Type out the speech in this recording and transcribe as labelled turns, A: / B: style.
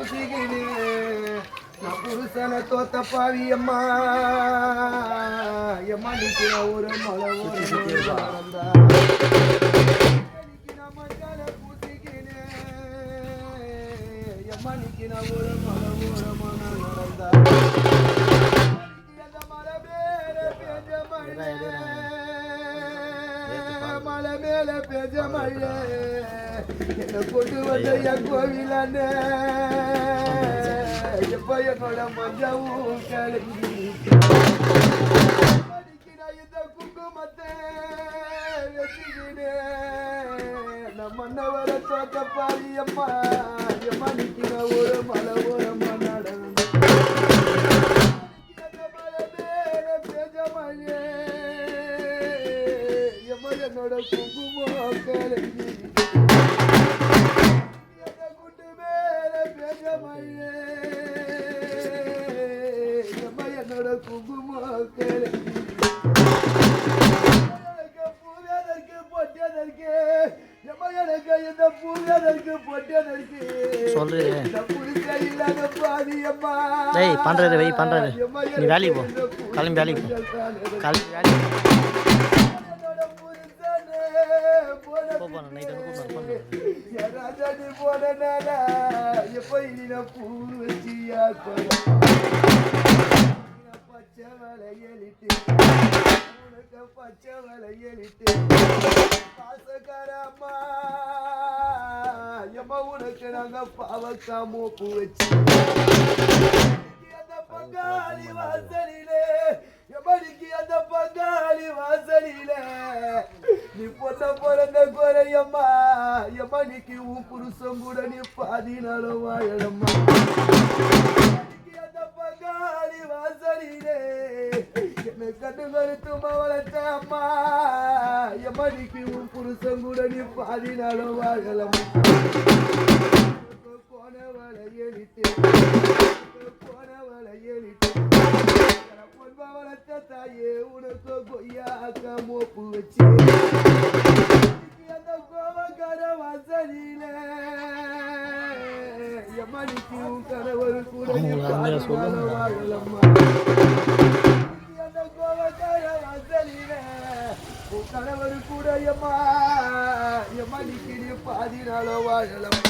A: பூசிக்கினு நான் புருஷனை தோத்த பாவி அம்மா எம்மா நிக்கிற ஒரு மலை ஒரு நடந்தா மஞ்சால பூசிக்கினு எம்மா நிக்கிற ஒரு மலை ஒரு மன நடந்தா மலை மேல பெஞ்ச மலை மேல பெஞ்ச மழை என்ன கொண்டு வந்த என் கோவிலானே எப்ப என்னோட மஞ்சாவும் கிளம்பி இந்த குங்குமத்தை வச்சுக்கினே நம்ம மன்னவர தோத்த பாவி அம்மா எம்மா நிக்கிற ஒரு மலை ஓரமா நடந்து மலை மேல பெஞ்ச மழை எம்மா என்னோட குங்குமம் கிளம்பி என்னோட குங்குமக்கள் பூவேதற்கு பொட்டதற்கு எனக்கு இந்த பூவேதற்கு பொட்டதற்கு
B: சொல்றேன்
A: இல்லாத பாதி அம்மா
B: பண்றது வை பண்றது நீ வேலைக்கு போ கிளம்பி வேலைக்கு போ கிளம்பி வேலைக்கு
A: ராஜாடி போனனால எப்ப இன பூ வச்சியா பச்சை வளையலிட்டு உனக்கு பச்சை வளையலிட்டு பாசக்காரம்மா எம்மா உனக்கு நாங்க பாவக்கா மூப்பு வச்சு அந்த பங்காளி வாசலிலே எம்மடிக்கு அந்த பங்காளி வாசலிலே நீ பொண்ண பிறந்த குறையம்மா எம்மணிக்கு உன் புருஷன் கூட நீ பாதினாலும் வாழம்மா அந்த பங்காளி வாசலிலே என்ன கண்ணு கருத்துமா வளர்த்த அம்மா எம்மணிக்கு உன் புருஷன் கூட நீ பாதினாலும் வாழலம்மா போனவளை எழித்து வளர்த்த தாயே உனக்கு கொய்யாக்க மோப்பு வச்சு அந்த கோவக்கார வாசலில எம்மணிக்கு கணவர் கூட வாழலம்மா அந்த கோவக்கார வாசலில உன் கணவர் கூட எம்மா எம்மணிக்கு நீ பாதி நாளோ வாழலம்மா